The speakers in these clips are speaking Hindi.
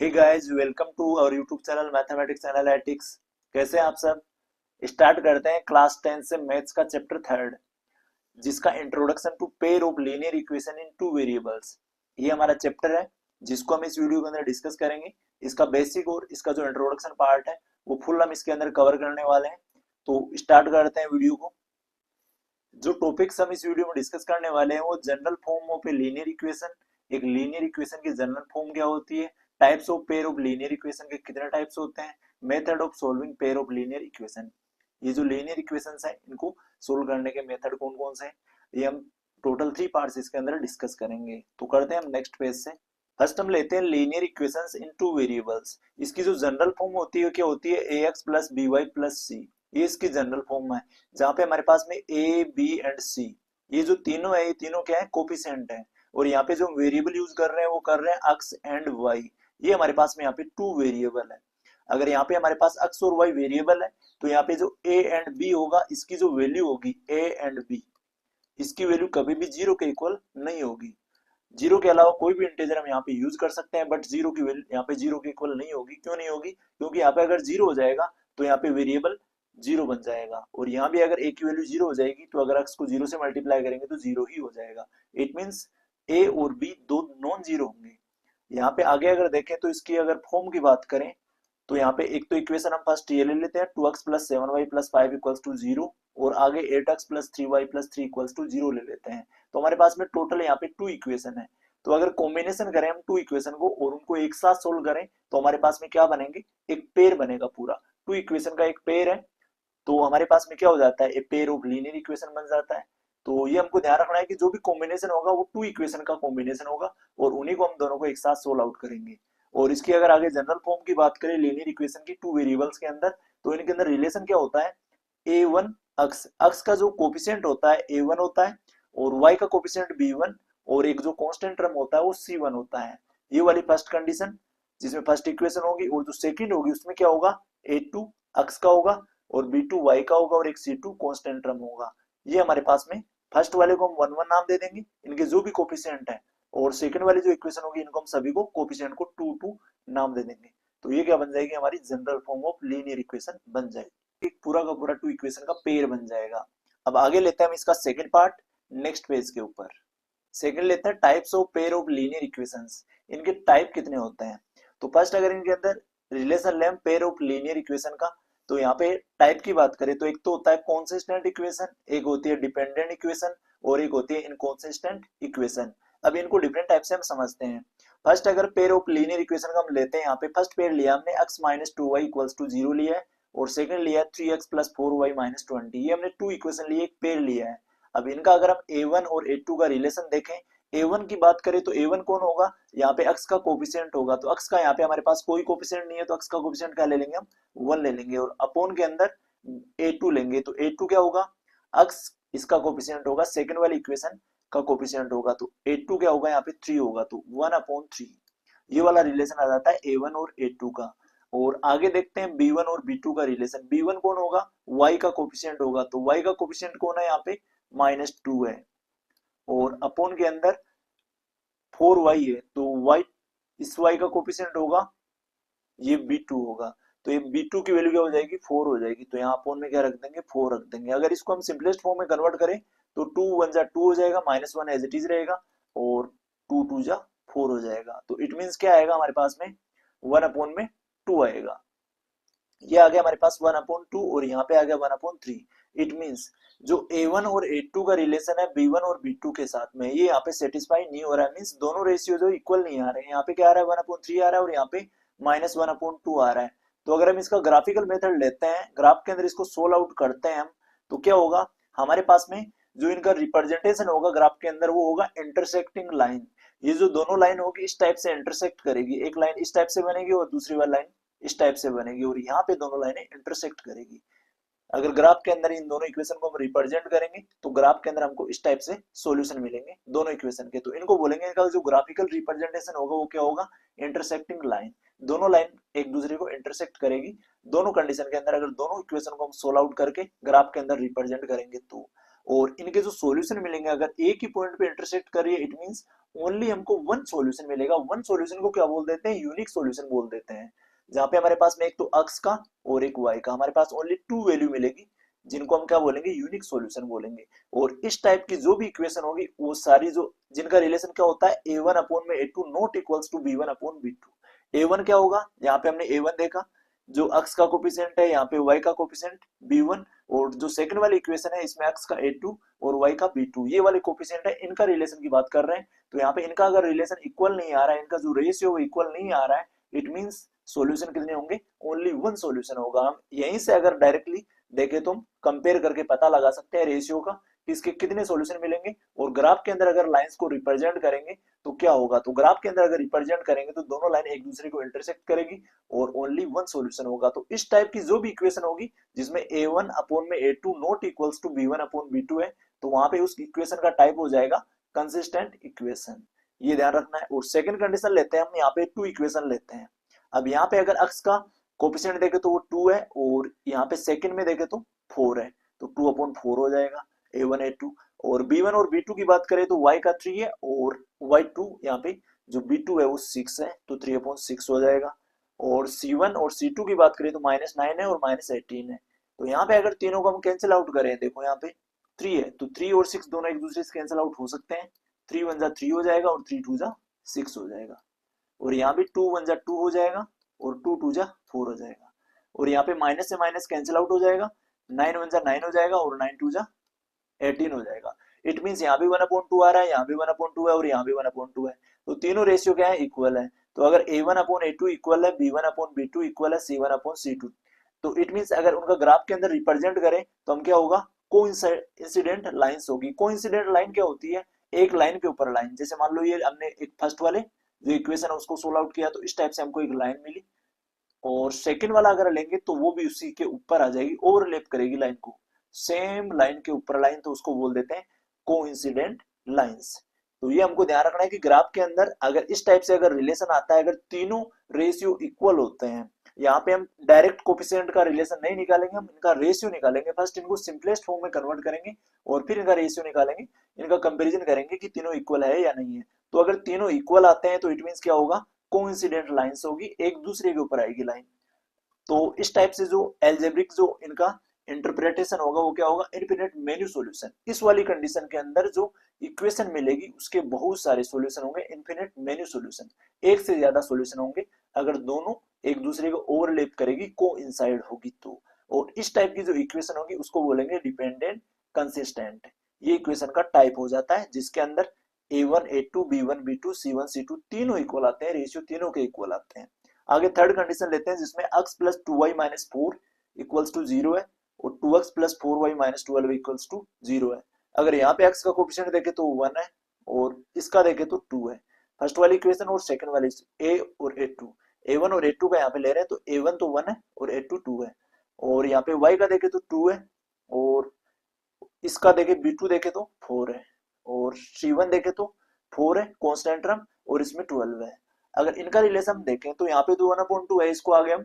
Hey guys, welcome to our YouTube channel mathematics analytics. कैसे हैं आप सब। स्टार्ट करते हैं क्लास 10 से मैथ्स का चैप्टर थर्ड, जिसका introduction to pair of linear equation in two variables. ये हमारा चैप्टर है जिसको हम इस वीडियो के अंदर डिस्कस करेंगे। इसका बेसिक और इसका जो इंट्रोडक्शन पार्ट है वो फुल हम इसके अंदर कवर करने वाले हैं। तो स्टार्ट करते हैं वीडियो को। जो टॉपिक्स हम इस वीडियो में डिस्कस करने वाले हैं वो general form of a linear equation. एक लीनियर इक्वेशन की जनरल फॉर्म क्या होती है, types of pair of linear equation के कितने टाइप्स होते हैं, method of solving pair of linear equation. ये जो लीनियर इक्वेशंस है इनको सोल्व करने के मेथड कौन कौन से हैं, ये हम टोटल 3 पार्ट्स इसके अंदर डिस्कस करेंगे। तो करते हैं हम नेक्स्ट पेज से। फर्स्ट हम लेते हैं लीनियर इक्वेशंस इन टू वेरिएबल्स। इसकी जो जनरल फॉर्म होती है क्या होती है, ax plus B Y plus C. ये इसकी जनरल फॉर्म है, जहां पे हमारे पास में a b एंड c, ये जो तीनों है ये तीनों क्या है, कोफिशिएंट है। और यहाँ पे जो वेरिएबल यूज कर रहे हैं वो कर रहे हैं x एंड y। ये हमारे पास में यहाँ पे टू वेरिएबल है। अगर यहाँ पे हमारे पास x और y वेरिएबल है तो यहाँ पे जो a एंड b होगा, इसकी जो वैल्यू होगी a एंड b, इसकी वैल्यू कभी भी जीरो के इक्वल नहीं होगी। जीरो के अलावा कोई भी इंटीजर हम यहाँ पे यूज कर सकते हैं, बट जीरो की वैल्यू यहाँ पे जीरो के इक्वल नहीं होगी। क्यों नहीं होगी, क्योंकि यहाँ पे अगर जीरो हो जाएगा तो यहाँ पे वेरिएबल जीरो बन जाएगा, और यहाँ भी अगर ए की वैल्यू जीरो हो जाएगी तो अगर एक्स को जीरो से मल्टीप्लाई करेंगे तो जीरो ही हो जाएगा। इट मीन्स ए और बी दो नॉन जीरो होंगे। यहाँ पे आगे अगर देखें तो इसकी अगर फॉर्म की बात करें तो यहाँ पे एक तो इक्वेशन हम फर्स्ट ये ले लेते हैं, 2x plus 7y plus 5 equals to 0, और आगे 8x plus 3y plus 3 equals to 0 ले लेते हैं। तो हमारे पास में टोटल यहाँ पे 2 इक्वेशन है। तो अगर कॉम्बिनेशन करें हम 2 इक्वेशन को और उनको एक साथ सोल्व करें तो हमारे पास में क्या बनेंगे, एक पेयर बनेगा। पूरा 2 इक्वेशन का एक पेयर है, तो हमारे पास में क्या हो जाता है, a pair of linear equation बन जाता है। तो ये हमको ध्यान रखना है कि जो भी कॉम्बिनेशन होगा वो 2 इक्वेशन का कॉम्बिनेशन होगा, और उन्हीं को हम दोनों को एक साथ सोल्व आउट करेंगे। और इसकी अगर आगे जनरल फॉर्म की बात करें लीनियर इक्वेशन की टू वेरिएबल्स के अंदर, तो इनके अंदर रिलेशन क्या होता है, a1 अक्स, अक्स का जो कोफिशिएंट होता है a1 होता है, और y का कोफिशिएंट b1, और एक जो कांस्टेंट टर्म होता है वो c1 होता है। ये वाली फर्स्ट कंडीशन जिसमें फर्स्ट इक्वेशन होगी, और जो सेकंड होगी उसमें क्या होगा, a2 अक्स का होगा और b2 y का होगा और एक c2 कांस्टेंट टर्म होगा। ये हमारे पास में फर्स्ट वाले को हम 1 1 नाम दे देंगे, इनके जो भी कोफिशिएंट है, और सेकंड वाली जो इक्वेशन होगी इनको हम सभी को कोफिशिएंट को 2 2 नाम दे देंगे। तो ये क्या बन जाएगी, हमारी general form of linear equation बन जाएगी। एक पूरा का पूरा 2 इक्वेशन का पेयर बन जाएगा। अब आगे लेते हैं हम इसका सेकंड पार्ट नेक्स्ट पेज के ऊपर। सेकंड लेते हैं types of pair of linear equations. इनके टाइप कितने होते हैं। तो फर्स्ट अगर इनके अंदर रिलेशन लें पेयर ऑफ लीनियर इक्वेशन का, तो यहाँ पे टाइप की बात करें तो एक तो होता है कॉन्सिस्टेंट इक्वेशन, एक होती है डिपेंडेंट इक्वेशन, और एक होती है इनकॉन्सिस्टेंट इक्वेशन। अब इनको डिफरेंट टाइप से हम समझते हैं। फर्स्ट अगर पेयर ऑफ लीनियर इक्वेशन का हम लेते हैं, यहाँ पे फर्स्ट पेयर लिया हमने x minus two y equals to 0 लिया है, और सेकंड लिया है 3x प्लस 4y माइनस 20। ये हमने 2 इक्वेशन लिए, एक पेयर लिया है। अब इनका अगर हम a1 और a2 का रिलेशन देखें, a1 की बात करें तो a1 कौन होगा, यहाँ पे x का कोफिशिएंट होगा। तो x का यहाँ पे हमारे पास कोई कोफिशिएंट नहीं है, तो x का कोफिशिएंट क्या ले लेंगे हम, 1 ले लेंगे, और अपॉन के अंदर a2 लेंगे। तो a2 क्या होगा, x इसका कोफिशिएंट होगा, सेकंड वाली इक्वेशन का कोफिशिएंट होगा, तो a2 क्या होगा, यहाँ पे 3 होगा, तो 1/3। ये वाला रिलेशन आ जाता है a1 और a2 का। और आगे देखते हैं b1 और b2 का रिलेशन। b1 कौन होगा, y का कोफिशिएंट होगा, तो y का कोफिशिएंट कौन है यहाँ पे, -2 है, और अपॉन के अंदर 4y है, तो y इस y का कोफिशिएंट होगा, ये b2 होगा। तो ये b2 की वैल्यू क्या हो जाएगी, 4 हो जाएगी। तो यहाँ अपॉन में क्या रख देंगे, 4 रख देंगे। अगर इसको हम सिंपलेस्ट फॉर्म में कन्वर्ट करें तो 2 1 जा 2 हो जाएगा, -1 एज इट इज रहेगा, और 2 2 जा 4 हो जाएगा। तो इट मीन्स क्या आएगा हमारे पास में, 1/2 आएगा। ये आ गया हमारे पास 1/2, और यहाँ पे आ गया 1/3। इट मीन्स जो a1 और a2 का रिलेशन है b1 और b2 के साथ में, ये यहाँ पे सेटिस्फाई नहीं हो रहा है। मीन्स दोनों रेशियो जो इक्वल नहीं आ रहे हैं। यहाँ पे क्या आ रहा है, 1/3 आ रहा है, और यहाँ पे -1/2 आ रहा है। तो अगर हम इसका ग्राफिकल मेथड लेते हैं, ग्राफ के अंदर इसको सोल्व आउट करते हैं हम, तो क्या होगा हमारे पास में, जो इनका रिप्रेजेंटेशन होगा ग्राफ के अंदर वो होगा इंटरसेक्टिंग लाइन। ये जो दोनों लाइन होगी इस टाइप से इंटरसेक्ट करेगी, एक लाइन इस टाइप से बनेगी और दूसरी वाली लाइन इस टाइप से बनेगी, और यहाँ पे दोनों लाइनें इंटरसेक्ट करेगी। अगर ग्राफ के अंदर इन दोनों इक्वेशन को हम रिप्रेजेंट करेंगे तो ग्राफ के अंदर हमको इस टाइप से सॉल्यूशन मिलेंगे दोनों इक्वेशन के। तो इनको बोलेंगे, इनका जो ग्राफिकल रिप्रेजेंटेशन होगा वो क्या होगा, इंटरसेक्टिंग लाइन। दोनों लाइन एक दूसरे को इंटरसेक्ट करेगी दोनों कंडीशन के अंदर, अगर दोनों इक्वेशन को हम सोल्व आउट करके ग्राफ के अंदर रिप्रेजेंट करेंगे तो। और इनके जो सॉल्यूशन मिलेंगे, अगर एक ही पॉइंट पे इंटरसेक्ट कर रही है, इट मींस ओनली हमको वन सॉल्यूशन मिलेगा। वन सॉल्यूशन को क्या बोल देते हैं, यूनिक सॉल्यूशन बोल देते हैं, जहां पे हमारे पास में एक तो अक्स का और एक वाई का, हमारे पास ओनली टू वैल्यू मिलेगी, जिनको हम क्या बोलेंगे, यूनिक सॉल्यूशन बोलेंगे। और इस टाइप की जो भी इक्वेशन होगी वो सारी जो जिनका रिलेशन क्या होता है, ए वन अपॉन में A two not equals to B one upon B two. A one क्या होगा, यहाँ पे हमने ए वन देखा, जो अक्स का कोफिशिएंट है, यहाँ पे वाई का कोफिशिएंट बी वन, और जो सेकंड वाली इक्वेशन है इसमें अक्स का ए टू और वाई का बी टू, ये वाले कोफिशिएंट है, इनका रिलेशन की बात कर रहे हैं। तो यहाँ पे इनका अगर रिलेशन इक्वल नहीं आ रहा है, इनका जो रेशियो वो इक्वल नहीं आ रहा है, इट मींस सॉल्यूशन कितने होंगे, ओनली वन सॉल्यूशन होगा। हम यहीं से अगर डायरेक्टली देखे तो हम कंपेयर करके पता लगा सकते हैं रेशियो का, इसके कितने सॉल्यूशन मिलेंगे। और ग्राफ के अंदर अगर लाइंस को रिप्रेजेंट करेंगे तो क्या होगा, तो ग्राफ के अंदर अगर रिप्रेजेंट करेंगे तो दोनों लाइन एक दूसरे को इंटरसेक्ट करेगी और ओनली वन सॉल्यूशन होगा। तो इस टाइप की जो भी इक्वेशन होगी जिसमें ए वन अपॉन में A two not equals to B one upon B two है, तो वहां पे उस इक्वेशन का टाइप हो जाएगा कंसिस्टेंट इक्वेशन, ये ध्यान रखना है। और सेकंड कंडीशन लेते हैं हम, यहाँ पे टू इक्वेशन लेते हैं। अब यहाँ पे अगर अक्स का कोफिशिएंट देखे तो वो टू है, और यहाँ पे सेकंड में देखे तो फोर है, तो टू अपॉन फोर हो जाएगा ए वन ए टू। और बी वन और बी टू की बात करें तो वाई का थ्री है और वाई टू यहाँ पे जो बी टू है वो सिक्स है, तो थ्री अपॉन सिक्स हो जाएगा। और सी वन और सी टू की बात करें तो माइनस नाइन है और माइनस एटीन है। तो यहाँ पे अगर तीनों को हम कैंसिल आउट करें, देखो यहाँ पे थ्री है, तो थ्री और सिक्स दोनों एक दूसरे से कैंसिल आउट हो सकते हैं, थ्री वन जा थ्री हो जाएगा और थ्री टू जा सिक्स हो जाएगा। और यहाँ भी टू वन जा टू हो जाएगा और टू टू जा फोर हो जाएगा। और यहाँ पे माइनस से माइनस कैंसिल आउट हो जाएगा, नाइन वन जा नाइन हो जाएगा और नाइन टू जा 18 हो जाएगा। इट मींस यहाँ भी 1/2 आ रहा है, यहाँ भी 1/2 है और यहाँ भी 1/2 है, तो तीनों रेशियो क्या है, इक्वल है। तो अगर a1/a2 इक्वल है b1/b2 इक्वल है c1/c2, तो इट मींस अगर उनका ग्राफ के अंदर रिप्रेजेंट करें तो हम क्या होगा, कोइंसिडेंट लाइंस होगी। कोइंसिडेंट लाइन क्या होती है, एक लाइन के ऊपर लाइन, जैसे मान लो ये हमने एक फर्स्ट वाले जो इक्वेशन है उसको सोल्व आउट किया तो इस टाइप से हमको एक लाइन मिली, और सेकंड वाला अगर लेंगे तो वो भी उसी के ऊपर आ जाएगी, ओवरलैप करेगी लाइन को, सेम लाइन के ऊपर लाइन, तो उसको बोल देते हैं कोइंसिडेंट लाइंस। तो ये हमको ध्यान रखना है कि ग्राफ के अंदर अगर इस टाइप से अगर रिलेशन आता है, अगर तीनों रेशियो इक्वल होते हैं, यहाँ पे हम डायरेक्ट कोफिशिएंट का रिलेशन नहीं निकालेंगे, हम इनका रेशियो निकालेंगे, फर्स्ट इनको सिंपलेस्ट फॉर्म में कन्वर्ट करेंगे और फिर इनका रेशियो निकालेंगे, इनका कंपैरिजन करेंगे कि तीनों इक्वल है या नहीं है। तो अगर तीनों इक्वल आते हैं तो इट मींस क्या होगा, कोइंसिडेंट लाइंस होगी, एक दूसरे के ऊपर आएगी लाइन। तो इस टाइप से जो एल्जेब्रिक जो इनका इंटरप्रिटेशन होगा वो क्या होगा, इनफिनिट मेन्यू सॉल्यूशन। इस वाली कंडीशन के अंदर जो इक्वेशन मिलेगी उसके बहुत सारे सॉल्यूशन होंगे, इनफिनिट मेन्यू सॉल्यूशन, एक से ज्यादा सॉल्यूशन होंगे अगर दोनों एक दूसरे को ओवरलैप करेगी, कोइंसाइड होगी तो। और इस टाइप की जो इक्वेशन होगी उसको बोलेंगे डिपेंडेंट कंसिस्टेंट। ये इक्वेशन का टाइप हो जाता है जिसके अंदर a1 a2 b1 b2 c1 c2 तीनों इक्वल आते हैं, रेशियो तीनों के इक्वल आते हैं। आगे थर्ड कंडीशन लेते हैं जिसमें x plus two y minus four equals to zero है और 2x plus four y minus twelve equals to zero है। अगर यहाँ पे x का कोफिशिएंट देखे तो 1 है और इसका देखे तो 2 है, फर्स्ट वाली इक्वेशन और सेकंड वाली a और a2, a1 और a2 का यहाँ पे ले रहे हैं तो a1 तो 1 है और a2 2 है। और यहाँ पे y का देखे तो 2 है और इसका देखे b2 देखे तो 4 है और c1 देखे तो 4 है कांस्टेंट टर्म और इसमें 12 है। अगर इनका रिलेशन देखें तो यहाँ पे तो 1/2 है, इसको आगे हम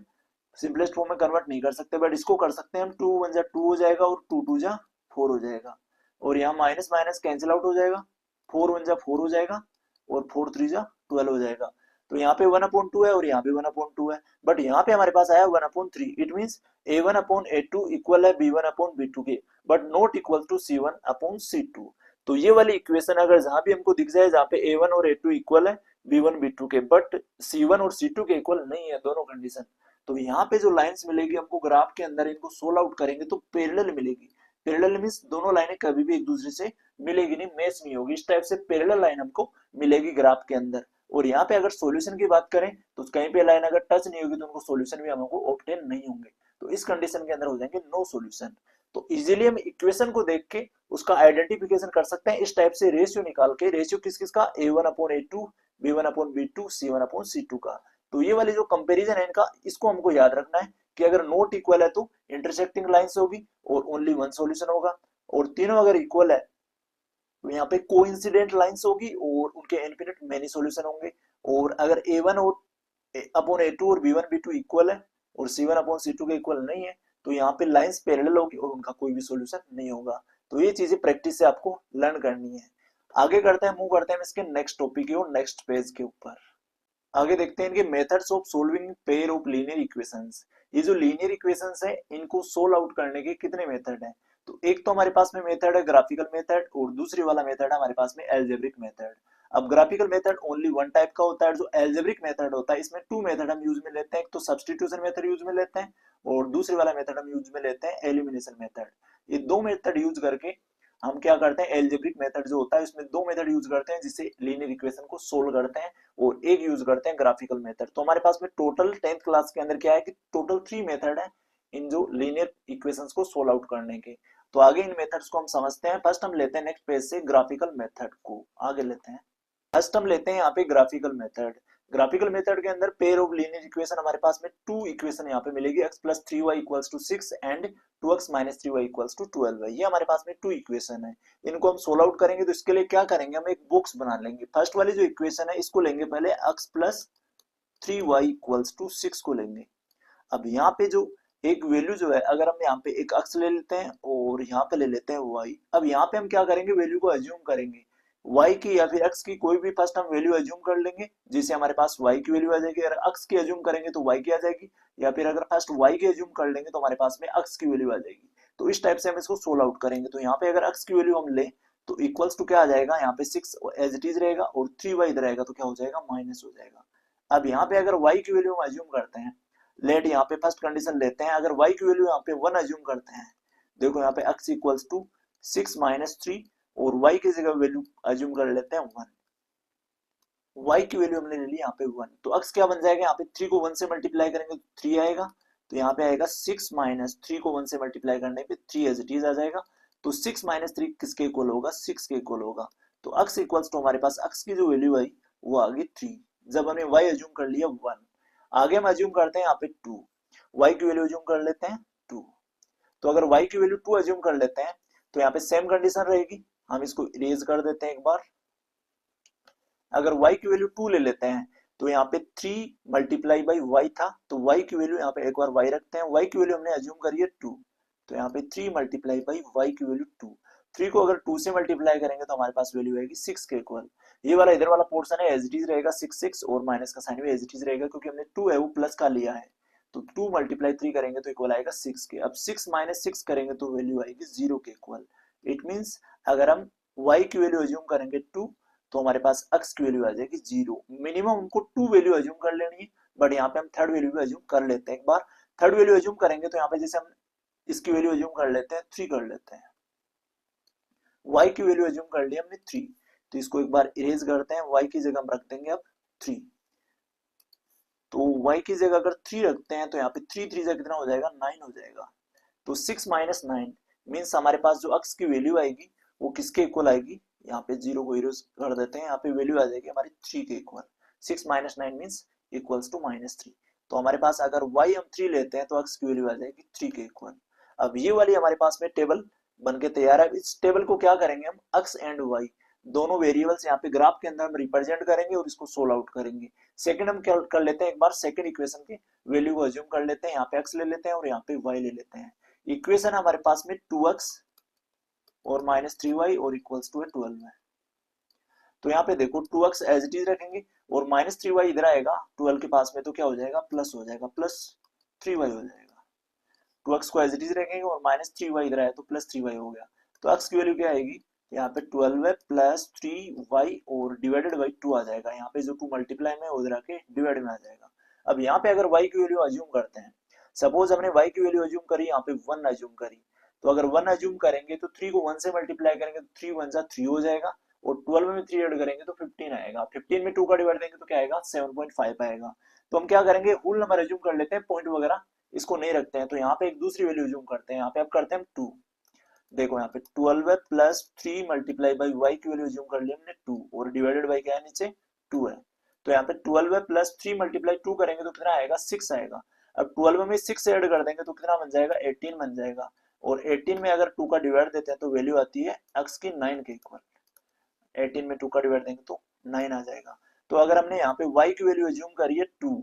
सिंपलेस्ट फॉर्म में कन्वर्ट नहीं कर सकते, बट इसको कर सकते हैं हम, 2 1 जा 2 हो जाएगा और 2 2 जा 4 हो जाएगा। और यहाँ माइनस माइनस कैंसिल आउट हो जाएगा, 4 1 जा 4 हो जाएगा और 4 3 जा 12 हो जाएगा। तो यहाँ पे 1/2 है और यहाँ पे 1/2 है, बट यहाँ पे हमारे पास आया 1/3। इट मींस a1/a2 इक्वल है b1/b2 के, but not equal to c1/c2। तो ये वाली इक्वेशन अगर जहां भी हमको दिख जाए जहाँ पे a1 और a2 इक्वल है b1 b2 के, बट c1 और c2 के इक्वल नहीं है दोनों कंडीशन, तो यहाँ पे जो लाइंस मिलेगी हमको ग्राफ के अंदर, इनको सोल्व आउट करेंगे तो पैरेलल मिलेगी। पैरेलल मींस दोनों लाइनें कभी भी एक दूसरे से मिलेगी नहीं, मैच नहीं होगी, इस टाइप से पैरेलल लाइन हमको मिलेगी ग्राफ के अंदर। और यहाँ पे अगर सॉल्यूशन की बात करें तो कहीं पे लाइन अगर टच नहीं होगी तो उनको सॉल्यूशन भी हमको ऑब्टेन नहीं होंगे, तो इस कंडीशन के अंदर हो जाएंगे नो सॉल्यूशन। तो इजीली हम इक्वेशन को देख के उसका आइडेंटिफिकेशन कर सकते हैं इस टाइप से, रेशियो निकाल के, रेशियो किस किस का, a1/a2 b1/b2 c1/c2 का। तो ये वाली जो कंपैरिजन है इनका, इसको हमको याद रखना है कि अगर नॉट इक्वल है तो इंटरसेक्टिंग लाइंस होगी और ओनली वन सॉल्यूशन होगा, और तीनों अगर इक्वल है तो यहाँ पे कोइंसिडेंट लाइंस होगी और उनके इनफिनिट मेनी सॉल्यूशन होंगे। और अगर a1 और अपॉन a2 और b1 b2 इक्वल है और c1 अपॉन c2 के इक्वल नहीं है तो यहाँ पे लाइंस पैरेलल होगी और उनका कोई भी सॉल्यूशन नहीं होगा। तो ये चीजें प्रैक्टिस से आपको लर्न करनी है। आगे करते हैं, मूव करते हैं इसके नेक्स्ट टॉपिक की और नेक्स्ट पेज के ऊपर। आगे देखते हैं इनके methods of solving pair of linear equations. ये जो लीनियर इक्वेशंस है इनको सोल्व आउट करने के कितने मेथड हैं? तो एक तो हमारे पास में मेथड है ग्राफिकल मेथड, और दूसरी वाला मेथड है हमारे पास में एल्जेब्रिक मेथड। अब graphical method only one type का होता है, जो एल्जेब्रिक मेथड होता है इसमें टू मेथड हम यूज में लेते हैं, एक तो सब्स्टिट्यूशन मेथड यूज में लेते हैं और दूसरी वाला मेथड हम यूज में लेते हैं एलिमिनेशन मेथड। ये दो मेथड यूज करके हम क्या करते हैं, एल्जेब्रिक मेथड जो होता है उसमें दो मेथड यूज करते हैं जिससे लीनियर इक्वेशन को सोल्व करते हैं, और एक यूज करते हैं ग्राफिकल मेथड। तो हमारे पास में टोटल 10th क्लास के अंदर क्या है कि टोटल 3 मेथड है इन जो लीनियर इक्वेशंस को सोल्व आउट करने के। तो आगे इन मेथड्स को हम समझते हैं। फर्स्ट हम लेते हैं नेक्स्ट पेज से ग्राफिकल मेथड को आगे लेते हैं। फर्स्ट हम लेते हैं यहाँ पे ग्राफिकल मेथड। ग्राफिकल मेथड के अंदर पेयर ऑफ लीनियर इक्वेशन हमारे पास में टू इक्वेशन यहाँ पे मिलेगी, x plus 3y equals to 6 and 2x minus 3y equals to 12 है। ये हमारे पास में टू इक्वेशन है, इनको हम सोल्व आउट करेंगे। तो इसके लिए क्या करेंगे, हम एक बॉक्स बना लेंगे। फर्स्ट वाली जो इक्वेशन है इसको लेंगे पहले, x plus 3y equals to 6 को लेंगे। अब यहाँ पे जो एक वैल्यू जो है, अगर हम यहाँ पे एक अक्स ले लेते हैं और यहाँ पे ले लेते हैं y। अब यहाँ पे हम क्या करेंगे, वैल्यू को एज्यूम करेंगे y की या फिर x की, कोई भी फर्स्ट हम वैल्यू एज्यूम कर लेंगे जिससे हमारे पास y की वैल्यू आ जाएगी। अगर x की एज्यूम करेंगे तो y की आ जाएगी, या फिर अगर फर्स्ट y की एज्यूम कर लेंगे तो हमारे पास में x की वैल्यू आ जाएगी। तो इस टाइप से हम इसको सोल्व आउट करेंगे। तो यहाँ पे अगर x की वैल्यू हम ले तो इक्वल्स टू क्या आ जाएगा, यहाँ पे 6 एज इट इज रहेगा और 3y इधर रहेगा तो क्या हो जाएगा, माइनस हो जाएगा। अब यहाँ पे अगर y की वैल्यू हम एज्यूम करते हैं, लेट यहाँ पे फर्स्ट कंडीशन लेते हैं, अगर y की वैल्यू यहाँ पे 1 एज्यूम करते हैं, देखो यहाँ पे x इक्वल्स टू 6 माइनस 3 और y की जगह वैल्यू एज्यूम कर लेते हैं 1। y की वैल्यू हमने ले ली यहाँ पे 1, तो x क्या बन जाएगा, यहाँ पे 3 को 1 से मल्टीप्लाई करेंगे तो 3 आएगा। तो यहाँ पे आएगा 6 माइनस 3 को 1 से मल्टीप्लाई करने पे 3 एज इट इज आ जाएगा। तो 6 माइनस 3 किसके इक्वल होगा, 6 के इक्वल होगा। तो x इक्वल्स टू हमारे पास x की जो वैल्यू आई वो आ गई 3, जब हमने y एज्यूम कर लिया 1। आगे हम एज्यूम करते हैं यहाँ पे 2, y की वैल्यू एज्यूम कर लेते हैं 2। तो अगर y की वैल्यू 2 एज्यूम कर लेते हैं तो यहाँ पे सेम कंडीशन रहेगी, हम इसको इरेज कर देते हैं एक बार। अगर y की वैल्यू 2 ले लेते हैं तो यहाँ पे 3 मल्टीप्लाई बाई y था, तो y की वैल्यू यहाँ पे एक बार y रखते हैं, y की वैल्यू हमने एज्यूम करी है 2, तो यहाँ पे 3 मल्टीप्लाई बाई y की वैल्यू 2। 3 को अगर 2 से मल्टीप्लाई करेंगे तो हमारे पास वैल्यू आएगी 6 के इक्वल। ये वाला इधर वाला पोर्शन है एज इट इज रहेगा 6 6, और माइनस का साइन भी एज इट इज रहेगा क्योंकि हमने 2 है वो प्लस का लिया है। तो 2 मल्टीप्लाई 3 करेंगे तो इक्वल आएगा 6 के। अब 6 माइनस 6 करेंगे तो वैल्यू आएगी 0 के इक्वल। इट मींस अगर हम y की वैल्यू एज्यूम करेंगे 2 तो हमारे पास x की वैल्यू आ जाएगी 0। मिनिमम हमको 2 वैल्यू एज्यूम कर लेनी है, बट यहाँ पे हम थर्ड वैल्यू भी एज्यूम कर लेते हैं एक बार। थर्ड वैल्यू एज्यूम करेंगे तो यहाँ पे जैसे हम इसकी वैल्यू एज्यूम कर लेते हैं 3 कर लेते हैं, y की वैल्यू एज्यूम कर लिया हमने 3, तो इसको एक बार इरेज करते हैं, y की जगह हम रख देंगे अब 3। तो y की जगह अगर 3 रखते हैं तो यहाँ पे 3 3 से कितना हो जाएगा, 9 हो जाएगा। तो 6 माइनस 9 मीन्स हमारे पास जो x की वैल्यू आएगी वो किसके इक्वल आएगी, यहाँ पे 0 को इरेज कर देते हैं, यहाँ पे वैल्यू आ जाएगी हमारी 3 के equal. 6 minus 9 means equals to -3। तो हमारे पास अगर y हम 3 लेते हैं तो x की वैल्यू आ जाएगी 3 के इक्वल। अब ये वाली हमारे पास में टेबल बन के तैयार है। इस टेबल को क्या करेंगे हम, x एंड y दोनों वेरिएबल्स यहाँ पे ग्राफ के अंदर हम रिप्रेजेंट करेंगे और इसको सोल्व आउट करेंगे। सेकंड हम क्या कर लेते हैं, एक बार सेकंड इक्वेशन के वैल्यू को अज्यूम कर लेते हैं, यहाँ पे x ले लेते हैं और यहाँ पे y ले लेते हैं। इक्वेशन हमारे पास में 2x और -3y और इक्वल्स टू 12 है। तो यहाँ पे देखो 2x एज इट इज रखेंगे और -3y इधर आएगा 12 के पास में, तो क्या हो जाएगा, प्लस हो जाएगा, प्लस 3y हो जाएगा। 2x को एज इट इज रखेंगे और -3y इधर आया तो +3y हो गया। तो x की वैल्यू क्या आएगी, यहाँ पे 12 है प्लस 3y और डिवाइडेड बाई 2 आ जाएगा। यहाँ पे जो 2 मल्टीप्लाई में उधर आके डिवाइड में आ जाएगा। अब यहाँ पे अगर y की वैल्यू अज्यूम करते हैं, सपोज हमने y की वैल्यू अज्यूम करी, यहाँ पे 1 अज्यूम करी, तो अगर 1 अज्यूम करेंगे तो 3 को 1 से मल्टीप्लाई करेंगे तो 3 1 जा 3 हो जाएगा, और 12 में 3 ऐड करेंगे तो 15 आएगा। 15 में 2 का डिवाइड देंगे तो क्या आएगा, 7.5 आएगा। तो हम क्या करेंगे, होल नंबर अज्यूम कर लेते हैं, पॉइंट वगैरह इसको नहीं रखते हैं। तो यहाँ पे एक दूसरी वैल्यू अज्यूम करते हैं, यहाँ पे अब करते हैं 2। देखो यहाँ पे 12 है प्लस 3 मल्टीप्लाई बाई y की वैल्यू अज्यूम कर ली हमने 2, और डिवाइडेड बाई क्या है नीचे 2 है। तो यहाँ पे 12 है प्लस 3 मल्टीप्लाई 2 करेंगे तो कितना आएगा, 6 आएगा। अब 12 में 6 ऐड कर देंगे तो कितना बन जाएगा, 18 बन जाएगा। और 18 में अगर 2 का डिवाइड देते हैं तो वैल्यू आती है x की 9 के इक्वल। 18 में 2 का डिवाइड देंगे तो 9 आ जाएगा। तो अगर हमने यहाँ पे y की वैल्यू अज्यूम करी है 2,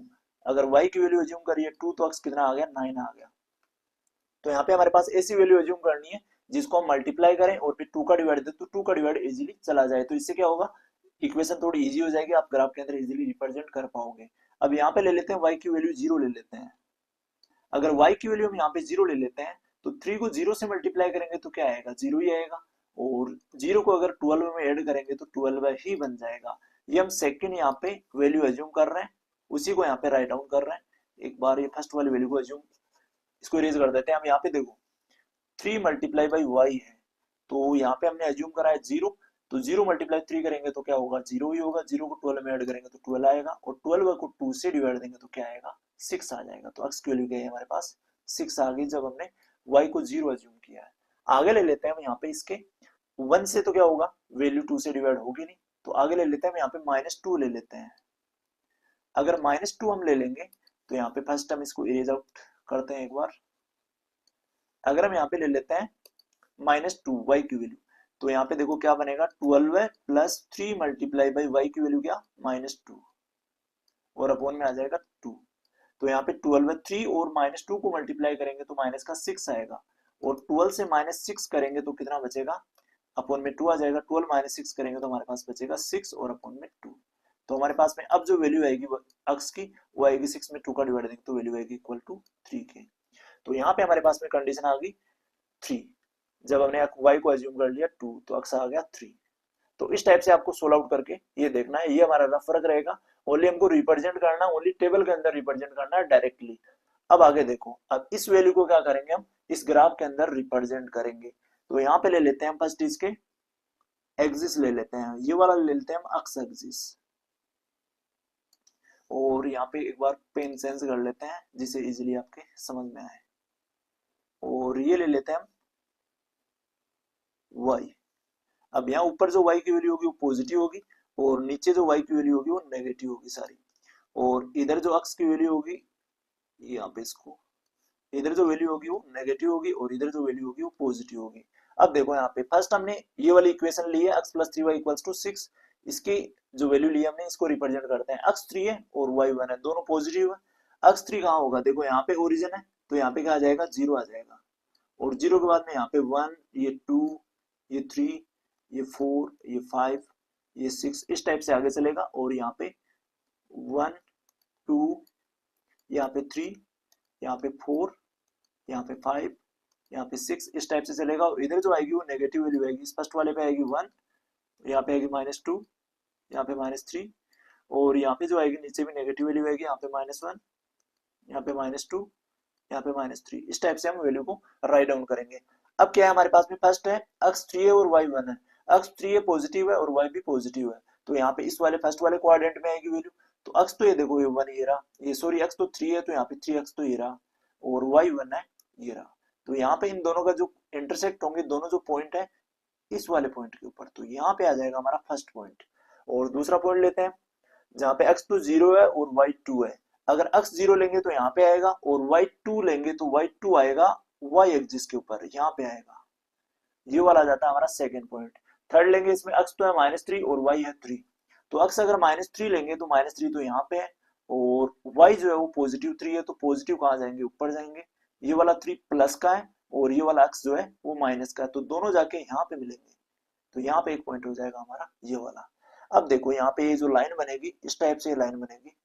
अगर y की वैल्यू अज्यूम करी है 2 तो x कितना आ गया, 9 आ गया। तो यहाँ पे हमारे पास ऐसी वैल्यू अज्यूम करनी है जिसको हम मल्टीप्लाई करें और फिर 2 का डिवाइड दें तो 2 का डिवाइड इजीली चला जाए, तो इससे क्या होगा, इक्वेशन थोड़ी इजी हो जाएगी, आप ग्राफ के अंदर इजीली रिप्रेजेंट कर पाओगे। अब यहाँ पे ले लेते हैं y की वैल्यू 0 ले लेते हैं। अगर y की वैल्यू हम यहाँ पे 0 ले लेते हैं तो 3 को 0 से मल्टीप्लाई करेंगे तो क्या आएगा, 0 ही आएगा। और 0 को अगर 12 में ऐड करेंगे तो 12 ही बन जाएगा। ये हम सेकंड यहाँ पे वैल्यू एज्यूम कर रहे हैं, उसी को यहाँ पे राइट डाउन कर रहे हैं। एक बार ये फर्स्ट वाली वैल्यू को एज्यूम, इसको इरेज कर देते हैं। हम यहाँ पे देखो 3 मल्टीप्लाई बाई वाई है, तो यहाँ पे हमने एज्यूम करा है 0, तो 0 मल्टीप्लाई 3 करेंगे तो क्या होगा, 0 ही होगा। 0 को 12 में ऐड करेंगे तो 12 आएगा, और 12 को 2 से डिवाइड देंगे तो क्या आएगा, 6 आ जाएगा। तो x की वैल्यू क्या है हमारे पास, 6 आ गई जब हमने y को 0 एज्यूम किया है। आगे ले लेते हैं हम यहाँ पे इसके 1 से, तो क्या होगा, वैल्यू 2 से डिवाइड होगी नहीं, तो आगे ले लेते हैं हम यहाँ पे -2 ले लेते हैं। अगर -2 हम ले लेंगे तो यहाँ पे फर्स्ट हम इसको इरेज आउट करते हैं एक बार। अगर हम यहाँ पे ले लेते हैं -2 y की वैल्यू, तो यहाँ पे देखो क्या बनेगा, 12 है प्लस 3 मल्टीप्लाई बाई y की वैल्यू क्या, -2, और अपॉन में आ जाएगा 2। तो यहाँ पे 12 है, 3 और -2 को मल्टीप्लाई करेंगे तो माइनस का 6 आएगा, और 12 से -6 करेंगे तो कितना बचेगा, अपॉन में 2 आ जाएगा। 12 - 6 करेंगे तो हमारे पास बचेगा 6 और अपॉन में 2। तो हमारे पास में अब जो वैल्यू आएगी अक्स की, वो आएगी 6 में 2 का डिवाइड देंगे तो वैल्यू आएगी इक्वल टू 3 के। तो यहाँ पे हमारे पास में कंडीशन आ गई 3, जब हमने y को एज्यूम कर लिया 2 तो अक्स आ गया 3। तो इस टाइप से आपको सोल्व आउट करके ये देखना है, ये हमारा रफ वर्क रहेगा। ओनली हमको रिप्रेजेंट करना, ओनली टेबल के अंदर रिप्रेजेंट करना है डायरेक्टली। अब आगे देखो, अब इस वैल्यू को क्या करेंगे, हम इस ग्राफ के अंदर रिप्रेजेंट करेंगे। तो यहाँ पे ले लेते हैं हम फर्स्ट इसके एक्सिस ले लेते हैं, ये वाला ले लेते हैं हम अक्स एक्सिस, और यहाँ पे एक बार पेन सेंस कर लेते हैं जिसे इजीली आपके समझ में आए। और ये ले लेते हैं हम y। अब यहाँ ऊपर जो y की वैल्यू होगी वो पॉजिटिव होगी, और नीचे जो y की वैल्यू होगी वो नेगेटिव होगी सारी। और इधर जो अक्स की वैल्यू होगी, यहाँ पे इसको, इधर जो वैल्यू होगी वो नेगेटिव होगी, और इधर जो वैल्यू होगी वो पॉजिटिव होगी। अब देखो यहाँ पे फर्स्ट हमने ये वाली इक्वेशन ली है, x + 3y = 6। इसकी जो वैल्यू ली है हमने, इसको रिप्रेजेंट करते हैं। x 3 है और y 1 है, दोनों पॉजिटिव है। x 3 कहाँ होगा, देखो यहाँ पे ओरिजिन है, तो यहाँ पे क्या आ जाएगा, 0 आ जाएगा। और 0 के बाद में यहाँ पे 1, ये 2, ये 3, ये 4, ये 5, ये 6, इस टाइप से आगे चलेगा। और यहाँ पे 1, 2, यहाँ पे 3, यहाँ पे 4, यहाँ पे 5, यहाँ पे 6, इस टाइप से चलेगा। और इधर जो आएगी वो नेगेटिव वैल्यू आएगी। इस फर्स्ट वाले पे आएगी 1, यहाँ पे आएगी -2, यहाँ पे -3, और यहाँ पे जो आएगी नीचे भी नेगेटिव वैल्यू आएगी, यहाँ पे -1, यहाँ पे -2, यहाँ पे -3। इस टाइप से हम वैल्यू को राइट डाउन करेंगे। अब क्या है हमारे पास में, फर्स्ट है x 3 है और y 1 है। x 3 है पॉजिटिव है और y भी पॉजिटिव है, तो यहाँ पे इस वाले फर्स्ट वाले क्वाड्रेंट में आएगी वैल्यू। तो x तो ये देखो ये 1 ये रहा, ये सॉरी x तो 3 है तो यहाँ पे 3x तो ये रहा, और y 1 है ये रहा। तो यहाँ पे इन दोनों का जो इंटरसेक्ट होंगे, दोनों जो पॉइंट है इस वाले पॉइंट के ऊपर, तो यहाँ पे आ जाएगा हमारा फर्स्ट पॉइंट। और दूसरा पॉइंट लेते हैं जहाँ पे x तो 0 है और y 2 है। अगर x 0 लेंगे तो यहाँ पे आएगा, और y 2 लेंगे तो y 2 आएगा y एक्सिस के ऊपर, यहाँ पे आएगा। ये वाला आ जाता है हमारा सेकंड पॉइंट। थर्ड लेंगे, इसमें x तो है -3 और y है 3, तो x अगर -3 लेंगे तो -3 तो यहाँ पे है, और y जो है वो +3 है, तो पॉजिटिव कहाँ जाएंगे, ऊपर जाएंगे। ये वाला 3 प्लस का है और ये वाला x जो है वो माइनस का है, तो दोनों जाके यहाँ पे मिलेंगे। तो यहाँ पे एक पॉइंट हो जाएगा हमारा ये वाला। अब देखो यहाँ पे ये जो लाइन बनेगी, इस टाइप से लाइन बनेगी,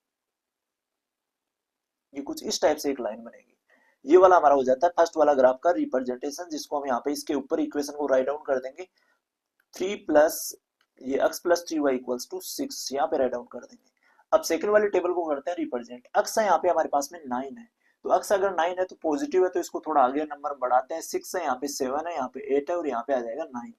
ये कुछ इस टाइप से एक लाइन बनेगी। ये वाला हमारा हो जाता है फर्स्ट वाला ग्राफ का रिप्रेजेंटेशन, जिसको हम यहाँ पे इसके ऊपर इक्वेशन को राइट डाउन कर देंगे। 3 प्लस ये x + 3y = 6, यहाँ पे राइट डाउन कर देंगे। अब सेकंड वाले टेबल को करते हैं रिप्रेजेंट। x है यहाँ पे हमारे पास में 9 है, तो x अगर 9 है तो पॉजिटिव है, तो इसको थोड़ा आगे नंबर बढ़ाते हैं। 6 है यहाँ पे, 7 है यहाँ पे, 8 है, और यहाँ पे आ जाएगा 9।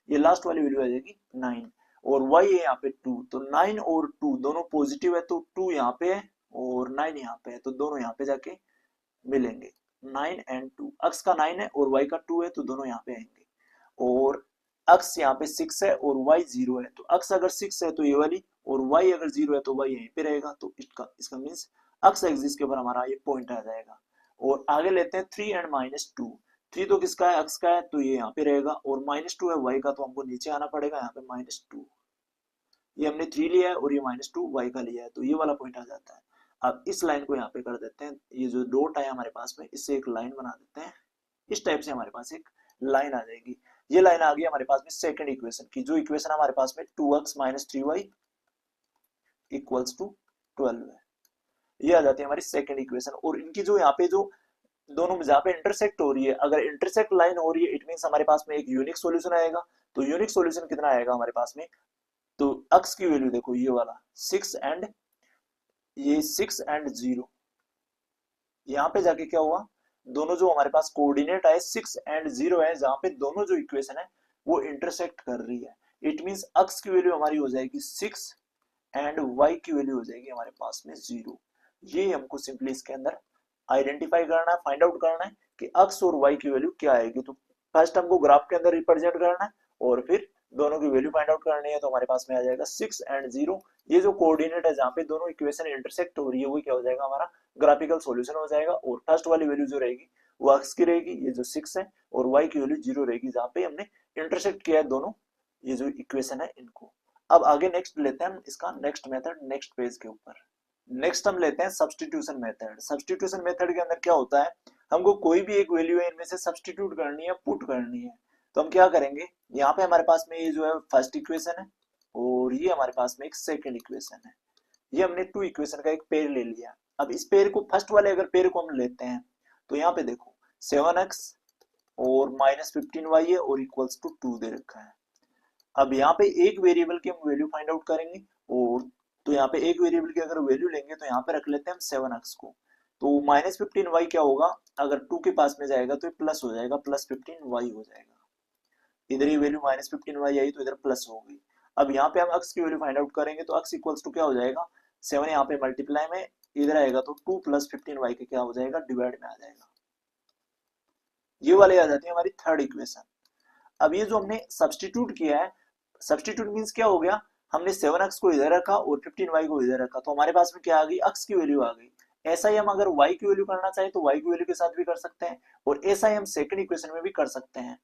ये लास्ट वाली वैल्यू आ जाएगी 9। और y है यहाँ पे 2, तो 9 और 2 दोनों पॉजिटिव है, तो 2 यहाँ पे है और 9 यहाँ पे है, तो दोनों यहाँ पे जाके मिलेंगे। 9 और 2, x का 9 है और y का 2 है, तो दोनों यहाँ पे आएंगे। और x यहाँ पे 6 है और y 0 है, तो x अगर 6 है तो ये वाली, और y अगर 0 है तो y यहीं पे रहेगा। तो इसका मीन्स x एक्सिस के ऊपर हमारा ये पॉइंट आ जाएगा। और आगे लेते हैं 3 और -2। 3 तो किसका है, x का है, तो ये यहाँ पे रहेगा, और -2 है y का, तो हमको नीचे आना पड़ेगा, यहाँ पे -2। ये हमने 3 लिया है और ये -2 y का लिया है, तो ये वाला पॉइंट आ जाता है। अब इस लाइन को यहाँ पे कर देते हैं, ये जो डॉट है हमारे पास में, इससे एक लाइन बना देते हैं। इस टाइप से हमारे पास एक लाइन आ जाएगी। ये लाइन आ गई हमारे पास में सेकंड इक्वेशन की, जो इक्वेशन हमारे पास में 2x minus 3y equals to 12 है। ये आ जाती है हमारी सेकंड इक्वेशन। और इनकी जो यहाँ पे जो दोनों में जहाँ पे इंटरसेक्ट हो रही है, अगर इंटरसेक्ट लाइन हो रही है, इट मीन्स हमारे पास में एक यूनिक सॉल्यूशन आएगा। तो यूनिक सॉल्यूशन कितना आएगा हमारे पास में, तो x की वैल्यू देखो ये वाला 6 एंड ये 6 एंड 0, यहाँ पे जाके क्या हुआ, दोनों जो हमारे पास कोऑर्डिनेट है 6 एंड 0 है, जहाँ पे दोनों जो इक्वेशन है वो इंटरसेक्ट कर रही है। इट मीन्स x की वैल्यू हमारी हो जाएगी 6 एंड y की वैल्यू हो जाएगी हमारे पास में 0। ये हमको सिंपली इसके अंदर आइडेंटिफाई करना है, फाइंड आउट करना है कि x और y की वैल्यू क्या आएगी। तो फर्स्ट हमको ग्राफ के अंदर रिप्रेजेंट करना है और फिर दोनों की वैल्यू फाइंड आउट करनी है। तो हमारे पास में आ जाएगा 6 एंड 0, ये जो कोऑर्डिनेट है जहाँ पे दोनों इक्वेशन इंटरसेक्ट हो रही है वो क्या हो जाएगा, हमारा ग्राफिकल सॉल्यूशन हो जाएगा। और फर्स्ट वाली वैल्यू जो रहेगी वो x की रहेगी, ये जो 6 है, और y की वैल्यू 0 रहेगी, जहाँ पे हमने इंटरसेक्ट किया है दोनों ये जो इक्वेशन है इनको। अब आगे नेक्स्ट लेते हैं हम इसका नेक्स्ट मेथड, नेक्स्ट पेज के ऊपर। नेक्स्ट हम लेते हैं सब्स्टिट्यूशन मेथड। सब्स्टिट्यूशन मेथड के अंदर क्या होता है, हमको कोई भी एक वैल्यू है इनमें से सब्स्टिट्यूट करनी है, पुट करनी है। तो हम क्या करेंगे, यहाँ पे हमारे पास में ये जो है फर्स्ट इक्वेशन है और ये हमारे पास में एक सेकंड इक्वेशन है। ये हमने टू इक्वेशन का एक पेयर ले लिया। अब इस पेयर को, फर्स्ट वाले अगर पेयर को हम लेते हैं तो यहाँ पे देखो 7x और माइनस 15y है और इक्वल्स टू 2 दे रखा है। अब यहाँ पे एक वेरिएबल की हम वैल्यू फाइंड आउट करेंगे, और तो यहाँ पे एक वेरिएबल की अगर वैल्यू लेंगे तो यहाँ पे रख लेते हैं हम 7x को। तो माइनस 15y क्या होगा, अगर 2 के पास में जाएगा तो ये प्लस हो जाएगा, प्लस 15y हो जाएगा। इधर ये वैल्यू माइनस 15y आई तो इधर प्लस हो गई। अब यहाँ पे हम x की वैल्यू फाइंड आउट करेंगे तो x इक्वल्स टू क्या हो जाएगा, 7 यहाँ पे मल्टीप्लाई में इधर आएगा तो 2 प्लस 15y के क्या हो जाएगा, डिवाइड में आ जाएगा। ये वाले आ जाती है हमारी थर्ड इक्वेशन। अब ये जो हमने सब्स्टिट्यूट किया है, सब्स्टिट्यूट मींस क्या हो गया, हमने 7x को इधर रखा और 15y को इधर रखा, तो हमारे पास में क्या आ गई, x की वैल्यू आ गई। ऐसा ही हम अगर y की वैल्यू करना चाहे तो y की वैल्यू के साथ भी कर सकते हैं, और ऐसा ही हम सेकंड इक्वेशन में भी कर सकते हैं।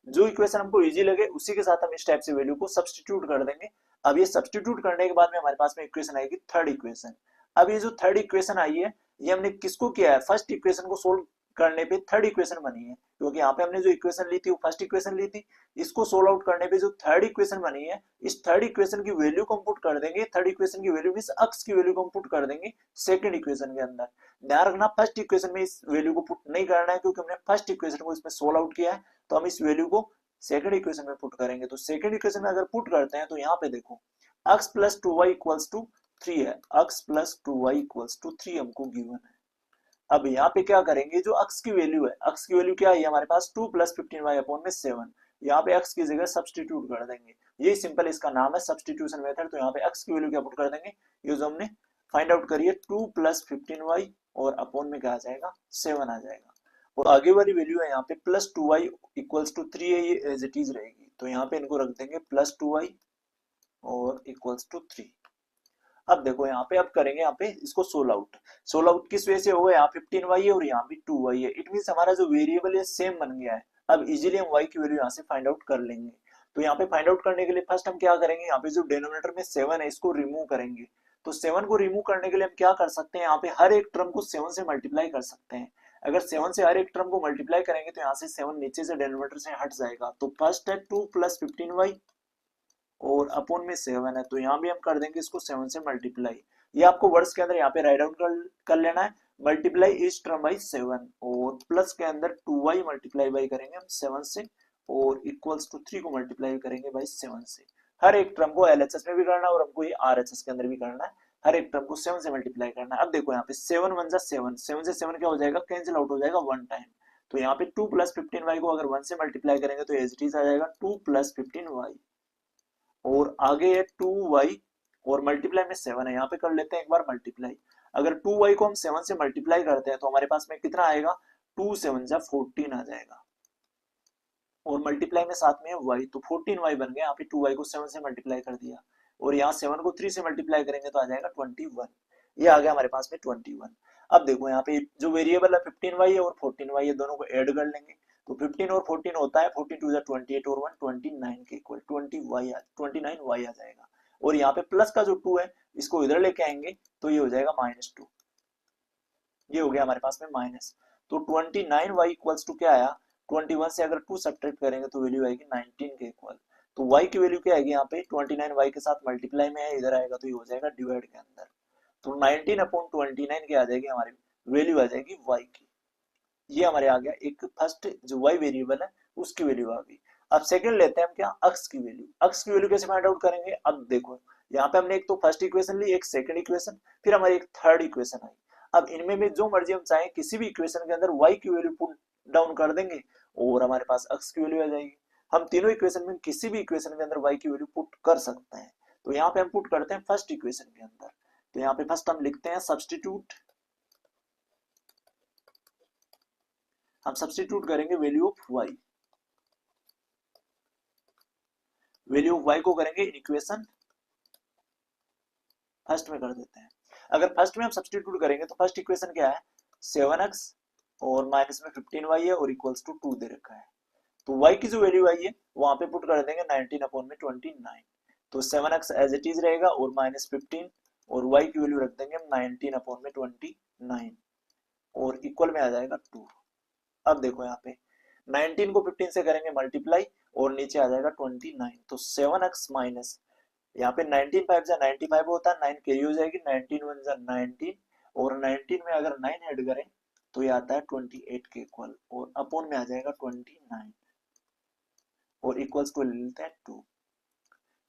जो इक्वेशन हमको इजी लगे उसी के साथ हम इस टाइप से वैल्यू को सब्स्टिट्यूट कर देंगे। अब ये सब्स्टिट्यूट करने के बाद में हमारे पास में इक्वेशन आएगी थर्ड इक्वेशन। अब ये जो थर्ड इक्वेशन आई है ये हमने किसको किया है, फर्स्ट इक्वेशन को सोल्व करने पे थर्ड इक्वेशन बनी है, क्योंकि यहाँ पे हमने जो इक्वेशन ली थी वो फर्स्ट इक्वेशन ली थी। इसको सोल्व आउट करने पे जो थर्ड इक्वेशन बनी है, इस थर्ड इक्वेशन की वैल्यू को पुट कर देंगे। थर्ड इक्वेशन की वैल्यू मींस x की वैल्यू को पुट कर देंगे सेकंड इक्वेशन के अंदर। ध्यान रखना फर्स्ट इक्वेशन में इस वैल्यू को पुट नहीं करना है, क्योंकि हमने फर्स्ट इक्वेशन को इसमें सोल्व आउट किया है, तो हम इस वैल्यू को सेकंड इक्वेशन में पुट करेंगे। तो सेकंड इक्वेशन में अगर पुट करते हैं तो यहाँ पे देखो x plus 2y equals to 3 है, x plus 2y equals to 3 हमको गिवन है। अब यहाँ पे क्या करेंगे, जो x की वैल्यू है, x की वैल्यू क्या है हमारे पास 2 प्लस 15y अपॉन में 7, यहाँ पे x की जगह सब्स्टिट्यूट कर देंगे। ये सिंपल इसका नाम है सब्स्टिट्यूशन मेथड। तो यहाँ पे x की वैल्यू क्या पुट कर देंगे, ये जो हमने फाइंड आउट करी है 2 प्लस 15y और अपॉन में क्या आ जाएगा, 7 आ जाएगा। और आगे वाली वैल्यू है यहाँ पे प्लस 2y इक्वल्स टू 3 है, ये एज इट इज रहेगी। तो यहाँ पे इनको रख देंगे प्लस 2y और इक्वल्स टू 3। अब देखो यहाँ पे अब करेंगे यहाँ पे इसको सोल्व आउट। सोल्व आउट किस वजह से होगा, यहाँ 15y है और यहाँ भी 2y है। इट मींस हमारा जो वेरिएबल है सेम बन गया है। अब इजीली हम y की वैल्यू यहाँ से फाइंड आउट कर लेंगे। तो यहाँ पे फाइंड आउट करने के लिए फर्स्ट हम क्या करेंगे, यहाँ पे जो डिनोमिनेटर में 7 है इसको रिमूव करेंगे। तो 7 को रिमूव करने के लिए हम क्या कर सकते हैं, यहाँ पे हर एक टर्म को 7 से मल्टीप्लाई कर सकते हैं। अगर 7 से हर एक टर्म को मल्टीप्लाई करेंगे तो यहाँ से 7 नीचे से डिनोमिनेटर से हट जाएगा। तो फर्स्ट है 2 प्लस 15y और अपॉन में 7 है, तो यहाँ भी हम कर देंगे इसको 7 से मल्टीप्लाई। ये आपको वर्ड्स के अंदर यहाँ पे राइट डाउन कर लेना है, मल्टीप्लाई इस टर्म बाई 7 और प्लस के अंदर 2y मल्टीप्लाई बाई करेंगे हम 7 से और इक्वल्स टू 3 को मल्टीप्लाई करेंगे बाई 7 से। हर एक टर्म को LHS में भी करना है और हमको ये RHS के अंदर भी करना है। हर एक टर्म को 7 से मल्टीप्लाई करना है। अब देखो यहाँ पे 7 1 जा 7, 7 से 7 क्या हो जाएगा, कैंसिल आउट हो जाएगा वन टाइम। तो यहाँ पे 2 प्लस 15y को अगर 1 से मल्टीप्लाई करेंगे तो एज इट इज आ जाएगा 2 प्लस 15y और आगे है 2y और मल्टीप्लाई में 7 है, यहाँ पे कर लेते हैं एक बार मल्टीप्लाई। अगर 2y को हम 7 से मल्टीप्लाई करते हैं तो हमारे पास में कितना आएगा, 2 7 जा 14 आ जाएगा और मल्टीप्लाई में साथ में है y, तो 14y बन गया। यहाँ पे 2y को 7 से मल्टीप्लाई कर दिया और यहाँ 7 को 3 से मल्टीप्लाई करेंगे तो आ जाएगा 21। ये आ गया हमारे पास में 21। अब देखो यहाँ पे जो वेरिएबल है 15y है और 14y है, दोनों को ऐड कर लेंगे। तो 15 और 14 होता है 14 2 28 और 1 29 के इक्वल 29y आ जाएगा। और यहाँ पे प्लस का जो 2 है इसको इधर लेके आएंगे तो ये हो जाएगा -2। ये हो गया हमारे पास में माइनस। तो 29y इक्वल्स टू क्या आया, 21 से अगर 2 सब्ट्रैक्ट करेंगे तो वैल्यू आएगी 19 के इक्वल। तो y की वैल्यू क्या आएगी यहाँ पे 29 y के साथ मल्टीप्लाई में है, इधर आएगा तो ये हो जाएगा डिवाइड के अंदर। तो 19/29 क्या आ जाएगी हमारी वैल्यू आ जाएगी y की। ये हमारे आ गया एक फर्स्ट जो y वेरिएबल है उसकी वैल्यू आ गई। अब सेकंड लेते हैं हम क्या अक्स की वैल्यू। अक्स की वैल्यू कैसे फाइंड आउट करेंगे, अब देखो यहाँ पे हमने एक तो फर्स्ट इक्वेशन ली, एक सेकंड इक्वेशन, फिर हमारी एक थर्ड इक्वेशन आई। अब इनमें में जो मर्जी हम चाहें किसी भी इक्वेशन के अंदर y की वैल्यू पुट डाउन कर देंगे और हमारे पास अक्स की वैल्यू आ जाएगी। हम तीनों इक्वेशन में किसी भी इक्वेशन के अंदर y की वैल्यू पुट कर सकते हैं। तो यहाँ पे हम पुट करते हैं फर्स्ट इक्वेशन के अंदर। तो यहाँ पे फर्स्ट हम लिखते हैं सब्स्टिट्यूट, हम सब्स्टिट्यूट करेंगे value of y, value of y को करेंगे इक्वेशन फर्स्ट में कर देते हैं। अगर फर्स्ट में हम सब्स्टिट्यूट करेंगे तो फर्स्ट इक्वेशन क्या है 7x और माइनस में 15y है और इक्वल्स टू 2 दे रखा है। तो y की जो वैल्यू आई है वहां पे पुट कर देंगे 19/29। तो 7x एज इट इज रहेगा और माइनस 15 और y की वैल्यू रख देंगे 19/29 और इक्वल में आ जाएगा 2। अब देखो यहाँ पे 19 को 15 से करेंगे मल्टीप्लाई और नीचे आ जाएगा 29। तो 7x माइनस यहाँ पे 19 5 जा 95 होता है, 9 कैरी हो जाएगी, 19 1 जा 19 और 19 में अगर 9 ऐड करें तो ये आता है 28 के इक्वल और अपॉन में आ जाएगा 29 और इक्वल्स को ले लेते हैं 2।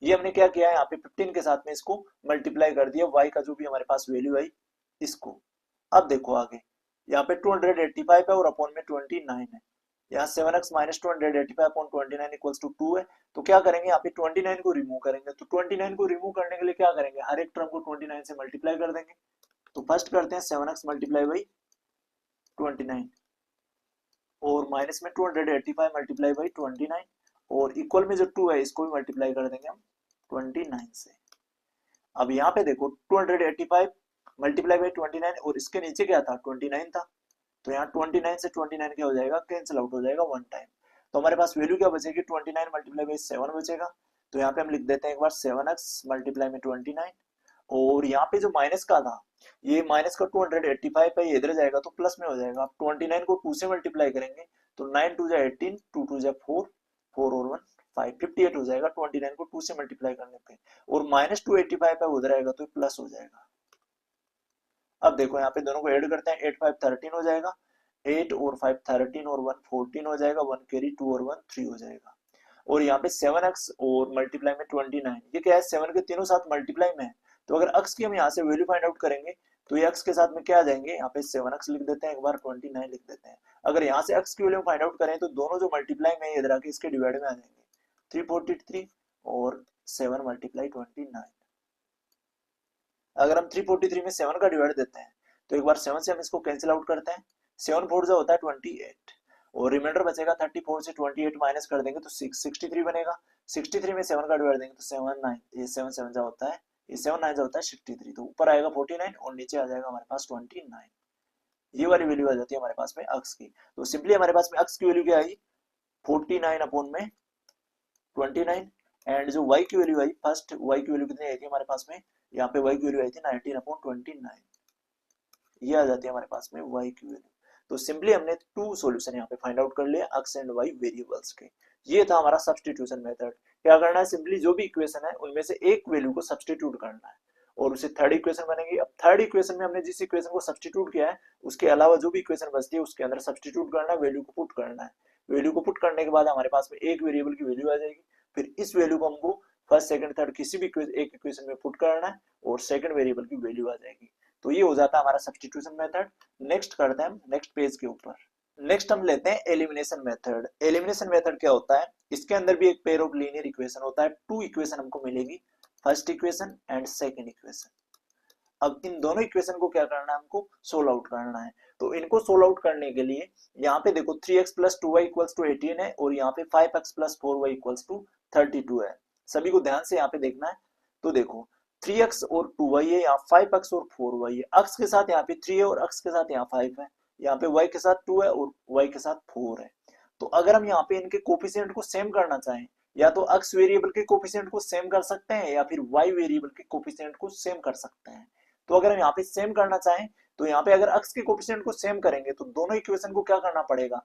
ये हमने क्या किया है यहाँ पे 15 के साथ में इसको मल्टीप्लाई कर दिया y का जो भी हमारे पास वैल्यू आई इसको। अब देखो आगे यहाँ पे 285 है और अपॉन में 29 है। यहाँ 7x minus 285 upon 29 equals to 2 है। तो क्या करेंगे यहाँ पे 29 को रिमूव करेंगे। तो 29 को रिमूव करने के लिए क्या करेंगे हर एक टर्म को 29 से मल्टीप्लाई कर देंगे। तो फर्स्ट करते हैं 7x मल्टीप्लाई बाई 29 और माइनस में 285 मल्टीप्लाई बाई 29 और इक्वल में जो 2 है इसको भी मल्टीप्लाई कर देंगे हम 29 से। अब यहाँ पे देखो 285 मल्टीप्लाई बाई 29 और इसके नीचे क्या था 29 था। तो यहाँ 29 से 29 क्या हो जाएगा कैंसिल आउट हो जाएगा वन टाइम। तो हमारे पास वैल्यू क्या बचेगी 29 मल्टीप्लाई बाई 7 बचेगा। तो यहाँ पे हम लिख देते हैं एक बार 7x मल्टीप्लाई में 29 और यहाँ पे जो माइनस का था ये माइनस का 285 पे इधर जाएगा तो प्लस में हो जाएगा। आप 29 को 2 से मल्टीप्लाई करेंगे तो 9 2 जा 18, 2 2 जा 4, 4 और 1 5, 58 हो जाएगा 29 को 2 से मल्टीप्लाई करने पे और माइनस 285 पे उधर आएगा तो प्लस हो जाएगा। अब देखो यहाँ पे दोनों को ऐड करते हैं 8 5 13 हो जाएगा, 8 और 5 13 और 1 14 हो जाएगा, 1 कैरी 2 और 1 3 हो जाएगा। और यहाँ पे 7x और मल्टीप्लाई में 29 ये क्या है 7 के तीनों साथ मल्टीप्लाई में है। तो अगर x की हम यहाँ से वैल्यू फाइंड आउट करेंगे तो ये x के साथ में क्या आ जाएंगे यहाँ पे 7x लिख देते हैं एक बार 29 लिख देते हैं। अगर यहाँ से x की वैल्यू फाइंड आउट करें तो दोनों जो मल्टीप्लाई में इधर आके इसके डिवाइड में आ जाएंगे 343 और 7 मल्टीप्लाई 29। अगर हम 343 में 7 का डिवाइड देते हैं तो एक बार 7 से हम इसको कैंसिल आउट करते हैं, 7 4 जो होता है 28 और रिमाइंडर बचेगा 34 से 28 माइनस कर देंगे तो 63 बनेगा। 63 में 7 का डिवाइड देंगे तो 7 9 ये 7 7 जो होता है ये 7 9 जो होता है 63। तो ऊपर आएगा 49 और नीचे आ जाएगा हमारे पास 29। ये वाली वैल्यू आ जाती है हमारे पास में अक्स की। तो सिंपली हमारे पास में अक्स की वैल्यू क्या आई 49 अपॉन में 29 एंड जो y की वैल्यू आई फर्स्ट y की वैल्यू कितनी आई थी हमारे पास में यहाँ पे y की वैल्यू आई थी 19/29। ये आ जाती है हमारे पास में y की वैल्यू। तो सिंपली हमने 2 सॉल्यूशन यहाँ पे फाइंड आउट कर लिया x एंड y वेरिएबल्स के। ये था हमारा सब्स्टिट्यूशन मेथड। क्या करना है सिंपली जो भी इक्वेशन है उनमें से एक वैल्यू को सब्स्टिट्यूट करना है और उसे थर्ड इक्वेशन बनेगी। अब थर्ड इक्वेशन में हमने जिस इक्वेशन को सब्स्टिट्यूट किया है उसके अलावा जो भी इक्वेशन बचती है उसके अंदर सब्स्टिट्यूट करना है, वैल्यू को पुट करना है। वैल्यू को पुट करने के बाद हमारे पास में एक वेरिएबल की वैल्यू आ जाएगी। फिर इस वैल्यू को हमको फर्स्ट सेकंड थर्ड किसी भी एक इक्वेशन में पुट करना है और सेकंड वेरिएबल की वैल्यू आ जाएगी। तो ये हो जाता है हमारा सब्स्टिट्यूशन मेथड। नेक्स्ट करते हैं हम नेक्स्ट पेज के ऊपर। नेक्स्ट हम लेते हैं एलिमिनेशन मेथड। एलिमिनेशन मेथड क्या होता है इसके अंदर भी एक पेयर ऑफ लीनियर इक्वेशन होता है। 2 इक्वेशन हमको मिलेगी, first equation and second equation. अब इन दोनों इक्वेशन को क्या करना है हमको सोल्व आउट करना है। तो इनको सोल्व आउट करने के लिए यहाँ पे देखो 3x + 2y = 18 है और यहाँ पे 5x + 4y = 32 है। सभी को ध्यान से यहाँ पे देखना है। तो देखो 3x और 2y है, यहाँ 5x और 4y है। x के साथ यहाँ पे 3 है और x के साथ यहाँ 5 है। यहाँ पे y के साथ 2 है और y के साथ 4 है। तो अगर हम यहाँ पे इनके कोफिशिएंट को सेम करना चाहें या तो x वेरिएबल के कोफिशिएंट को सेम कर सकते हैं या फिर y वेरिएबल के कोफिशिएंट को सेम कर सकते हैं। तो अगर हम यहाँ पे सेम करना चाहें तो यहाँ पे अगर x के कोफिशिएंट को सेम करेंगे तो दोनों इक्वेशन को क्या करना पड़ेगा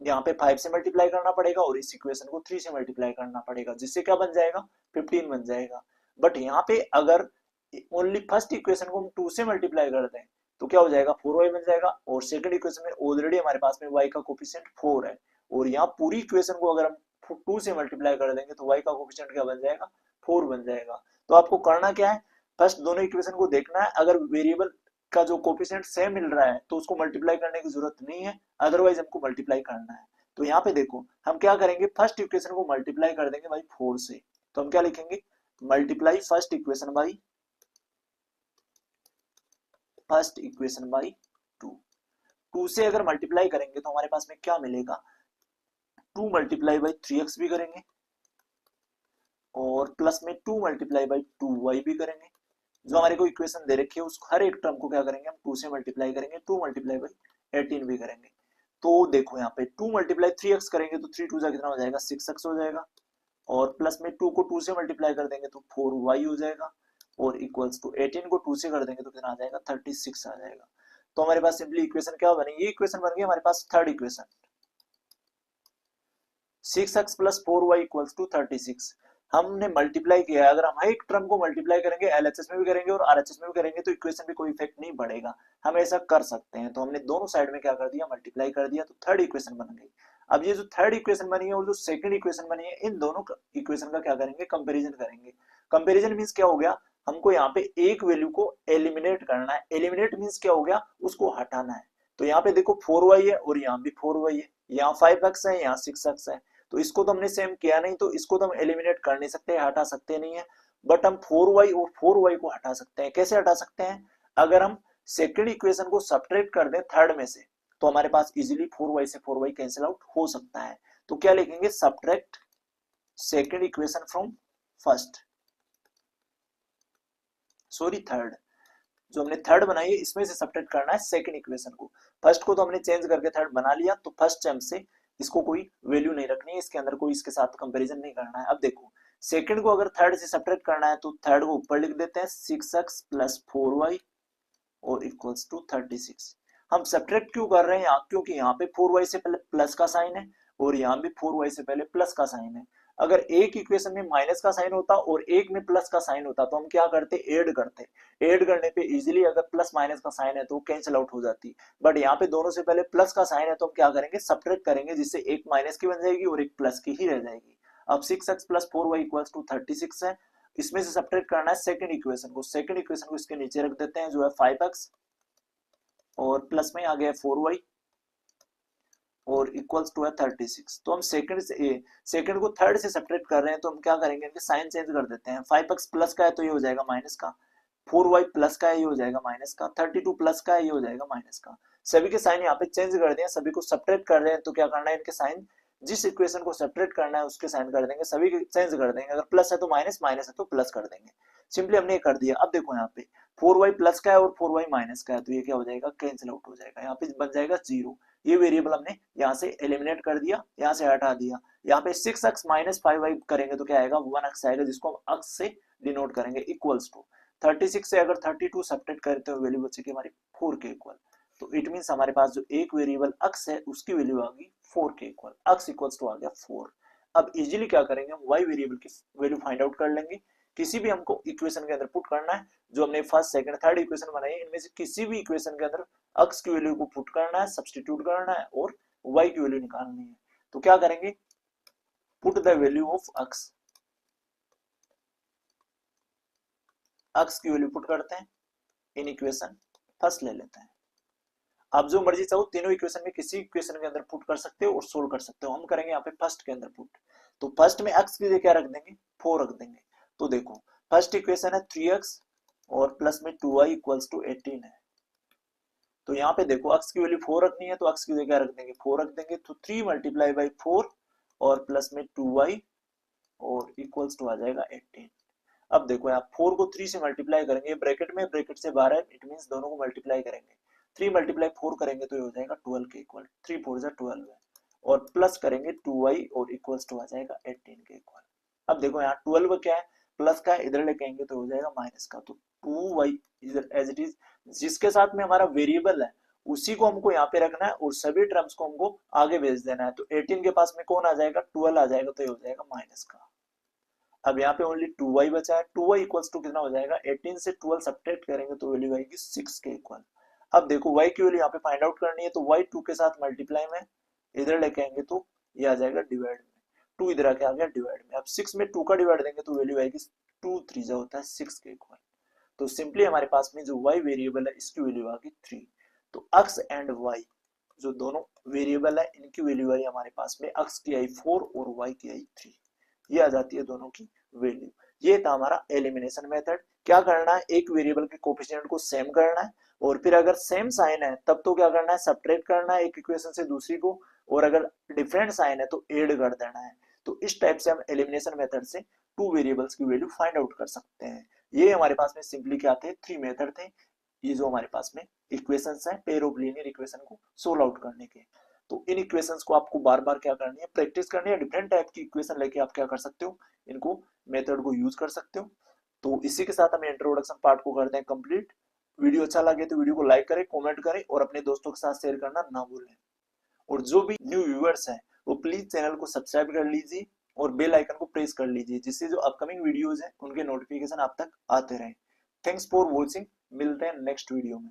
यहाँ पे 5 से मल्टीप्लाई करना पड़ेगा और इस इक्वेशन को 3 से मल्टीप्लाई करना पड़ेगा, जिससे क्या बन जाएगा 15 बन जाएगा। बट यहाँ पे अगर ओनली फर्स्ट इक्वेशन को हम 2 से मल्टीप्लाई कर दें तो क्या हो जाएगा 4y बन जाएगा, और सेकंड इक्वेशन में ऑलरेडी हमारे पास में y का कोफिशिएंट 4 है, और यहाँ पूरी इक्वेशन को अगर हम 2 से मल्टीप्लाई कर देंगे तो y का कोफिशिएंट क्या बन जाएगा 4 बन जाएगा। तो आपको करना क्या है, फर्स्ट दोनों इक्वेशन को देखना है, अगर वेरिएबल का जो कोफिशिएंट सेम मिल रहा है तो उसको मल्टीप्लाई करने की जरूरत नहीं है, अदरवाइज हमको मल्टीप्लाई करना है। तो यहाँ पे देखो हम क्या करेंगे, फर्स्ट इक्वेशन को मल्टीप्लाई कर देंगे बाई 4 से, तो हम क्या लिखेंगे मल्टीप्लाई फर्स्ट इक्वेशन बाई 2। 2 से अगर मल्टीप्लाई करेंगे तो हमारे पास में क्या मिलेगा, 2 मल्टीप्लाई बाई 3x भी करेंगे और प्लस में 2 मल्टीप्लाई बाई 2y भी करेंगे। जो हमारे को इक्वेशन दे रखी है उस हर एक टर्म को क्या करेंगे हम 2 से मल्टीप्लाई करेंगे, 2 मल्टीप्लाई बाई 18 भी करेंगे। तो देखो यहाँ पे 2 मल्टीप्लाई 3x करेंगे तो 3 2 जा कितना हो जाएगा 6x हो जाएगा, और प्लस में 2 को 2 से मल्टीप्लाई कर देंगे तो 4y हो जाएगा, और इक्वल्स टू 18 को 2 से कर देंगे तो कितना आ जाएगा 36 आ जाएगा। तो हमारे पास सिंपली इक्वेशन क्या बनेगी, ये इक्वेशन बन गई हमारे पास third equation 6x plus 4y equals to 36। हमने मल्टीप्लाई किया है, अगर हम एक टर्म को मल्टीप्लाई करेंगे एलएचएस में भी करेंगे और आरएचएस में भी करेंगे तो इक्वेशन पे कोई इफेक्ट नहीं पड़ेगा, हम ऐसा कर सकते हैं। तो हमने दोनों साइड में क्या कर दिया मल्टीप्लाई कर दिया, तो थर्ड इक्वेशन बन गई। अब ये जो थर्ड इक्वेशन बनी है और जो सेकंड इक्वेशन बनी है, इन दोनों इक्वेशन का क्या करेंगे कंपैरिजन करेंगे। कंपैरिजन मींस क्या हो गया, हमको यहाँ पे एक वैल्यू को एलिमिनेट करना है। एलिमिनेट मींस क्या हो गया, उसको हटाना है। तो यहाँ पे देखो 4y है और यहाँ भी 4y है, यहाँ 5x है, यहाँ 6x है, तो इसको तो हमने सेम किया नहीं, तो इसको तो हम एलिमिनेट कर नहीं सकते, हटा सकते नहीं है। बट हम 4y और 4y को हटा सकते हैं। कैसे हटा सकते हैं, अगर हम सेकंड इक्वेशन को सब्ट्रैक्ट कर दें थर्ड में से तो हमारे पास इजीली 4y से 4y कैंसिल आउट हो सकता है। तो क्या लिखेंगे, subtract second equation from first, sorry third. जो हमने थर्ड बनाई है इसमें से सब्ट्रैक्ट करना है सेकंड इक्वेशन को। फर्स्ट को तो हमने चेंज करके थर्ड बना लिया, तो फर्स्ट टर्म से इसको कोई वैल्यू नहीं रखनी है, इसके अंदर कोई इसके साथ कंपैरिजन नहीं करना है। अब देखो सेकंड को अगर थर्ड से सब्ट्रैक्ट करना है तो थर्ड को ऊपर लिख देते हैं 6x प्लस 4y और इक्वल्स टू 36। हम सब्ट्रैक्ट क्यों कर रहे हैं यहाँ, क्योंकि यहाँ पे 4y से पहले प्लस का साइन है और यहाँ भी 4y से पहले प्लस का साइन है। अगर एक इक्वेशन में माइनस का साइन होता और एक में प्लस का साइन होता तो हम क्या करते, ऐड करते। ऐड करने पे इजीली अगर प्लस माइनस का साइन है तो कैंसिल आउट हो जाती, बट यहाँ पे दोनों से पहले प्लस का साइन है तो हम क्या करेंगे सब्ट्रैक्ट करेंगे, जिससे एक माइनस की बन जाएगी और एक प्लस की ही रह जाएगी। अब 6x plus 4y equals to 36 है, इसमें से सब्ट्रैक्ट करना है सेकंड इक्वेशन को। सेकंड इक्वेशन को इसके नीचे रख देते हैं जो है 5x और प्लस में आ गया 4y और इक्वल्स टू है 36। तो हम सेकंड को थर्ड से सब्ट्रैक्ट कर रहे हैं तो हम क्या करेंगे, इनके साइन चेंज कर देते हैं। 5x प्लस का है तो ये हो जाएगा माइनस का, 4y प्लस का है ये हो जाएगा माइनस का, 32 प्लस का है ये हो जाएगा माइनस का। सभी के साइन यहाँ पे चेंज कर दिए, सभी को सब्ट्रैक्ट कर रहे हैं तो क्या करना है, इनके साइन जिस इक्वेशन को सब्ट्रैक्ट करना है उसके साइन कर देंगे, सभी चेंज कर देंगे। अगर प्लस है तो माइनस, माइनस है तो प्लस कर देंगे। सिंपली हमने ये कर दिया। अब देखो यहाँ पे 4y प्लस का है और 4y माइनस का है तो ये क्या हो जाएगा कैंसिल आउट हो जाएगा, यहाँ पे बन जाएगा 0। ये वेरिएबल हमने यहाँ से एलिमिनेट कर दिया, यहाँ से हटा दिया। यहाँ पे 6x माइनस 5y करेंगे तो क्या आएगा 1x आएगा, जिसको हम x से डिनोट करेंगे इक्वल्स टू 36 से अगर 32 सब्ट्रैक्ट करते हो वैल्यू बचेगी हमारी 4 के इक्वल। तो इट मींस हमारे पास जो एक वेरिएबल x है उसकी वैल्यू आ गई 4 के इक्वल, x इक्वल्स टू आ गया 4। अब इजीली क्या करेंगे हम y वेरिएबल की वैल्यू फाइंड आउट कर लेंगे। किसी भी हमको इक्वेशन के अंदर पुट करना है, जो हमने फर्स्ट सेकंड थर्ड इक्वेशन बनाई है इनमें से किसी भी इक्वेशन के अंदर x की वैल्यू को पुट करना है, सब्स्टिट्यूट करना है और y की वैल्यू निकालनी है। तो क्या करेंगे, put the value of x, x की वैल्यू पुट करते हैं इन इक्वेशन फर्स्ट ले लेते हैं। आप जो मर्जी चाहो तीनों इक्वेशन में किसी इक्वेशन के अंदर पुट कर सकते हो और सोल्व कर सकते हो। हम करेंगे यहाँ पे फर्स्ट के अंदर पुट, तो फर्स्ट में x की जगह क्या रख देंगे 4 रख देंगे। तो देखो फर्स्ट इक्वेशन है 3x और प्लस में 2y इक्वल्स टू 18 है। तो यहाँ पे देखो x की वैल्यू 4 रखनी है तो x की जगह रख देंगे 4 रख देंगे, तो 3 मल्टीप्लाई बाई 4 और प्लस में 2y और इक्वल्स टू आ जाएगा 18। अब देखो आप 4 को 3 से मल्टीप्लाई करेंगे, ब्रैकेट में ब्रैकेट से बाहर है, इट मींस दोनों को मल्टीप्लाई करेंगे। 3 मल्टीप्लाई 4 करेंगे तो ये हो जाएगा 12 के इक्वल, 3 4 जा 12 है, और प्लस करेंगे 2y और इक्वल्स टू आ जाएगा 18 के इक्वल। अब देखो यहाँ 12 क्या है प्लस का है, इधर लेके आएंगे तो हो जाएगा माइनस का, तो 2y इधर एज इट इज, जिसके साथ में हमारा वेरिएबल है उसी को हमको यहाँ पे रखना है और सभी टर्म्स को हमको आगे भेज देना है। तो 18 के पास में कौन आ जाएगा, 12 आ जाएगा, तो ये हो जाएगा माइनस का। अब यहाँ पे ओनली 2y बचा है, 2y इक्वल्स टू कितना हो जाएगा, 18 से 12 सब्ट्रैक्ट करेंगे तो वैल्यू आएगी 6 के इक्वल। अब देखो y की वैल्यू यहाँ पे फाइंड आउट करनी है, तो y 2 के साथ मल्टीप्लाई में इधर लेके आएंगे तो ये आ जाएगा डिवाइड में, 2 इधर आके आ गया डिवाइड में। अब 6 में 2 का डिवाइड देंगे तो वैल्यू आएगी 2 3 जा होता है 6 के इक्वल। तो सिंपली हमारे पास में जो y वेरिएबल है इसकी वैल्यू आ गई 3। तो x एंड y जो दोनों वेरिएबल है इनकी वैल्यू आई हमारे पास में, x की आई 4 और y की आई 3, ये आ जाती है दोनों की वैल्यू। ये था हमारा एलिमिनेशन मेथड। क्या करना है, एक वेरिएबल के कोफिशिएंट को सेम करना है, और फिर अगर सेम साइन है तब तो क्या करना है, सब्ट्रैक्ट करना है एक इक्वेशन से दूसरी को, और अगर डिफरेंट साइन है तो ऐड कर देना है। तो इस टाइप से हम एलिमिनेशन मेथड से टू वेरिएबल्स की वैल्यू फाइंड आउट कर सकते हैं। ये हमारे पास में सिंपली क्या थे, 3 मेथड थे। ये जो हमारे पास में इक्वेशंस हैं पेयर ऑफ लीनियर इक्वेशन को सोल्व आउट करने के। तो इन इक्वेशंस को आपको बार बार क्या करनी है, प्रैक्टिस करनी है। डिफरेंट टाइप की इक्वेशन लेके आप क्या कर सकते हो, इनको मेथड को यूज कर सकते हो। तो इसी के साथ हम इंट्रोडक्शन पार्ट को करते हैं कंप्लीट। वीडियो अच्छा लगे तो वीडियो को लाइक करें, कमेंट करें और अपने दोस्तों के साथ शेयर करना ना भूलें। और जो भी न्यू व्यूअर्स हैं वो प्लीज चैनल को सब्सक्राइब कर लीजिए और बेल आइकन को प्रेस कर लीजिए, जिससे जो अपकमिंग वीडियोस हैं उनके नोटिफिकेशन आप तक आते रहें। थैंक्स फॉर वॉचिंग, मिलते हैं नेक्स्ट वीडियो में।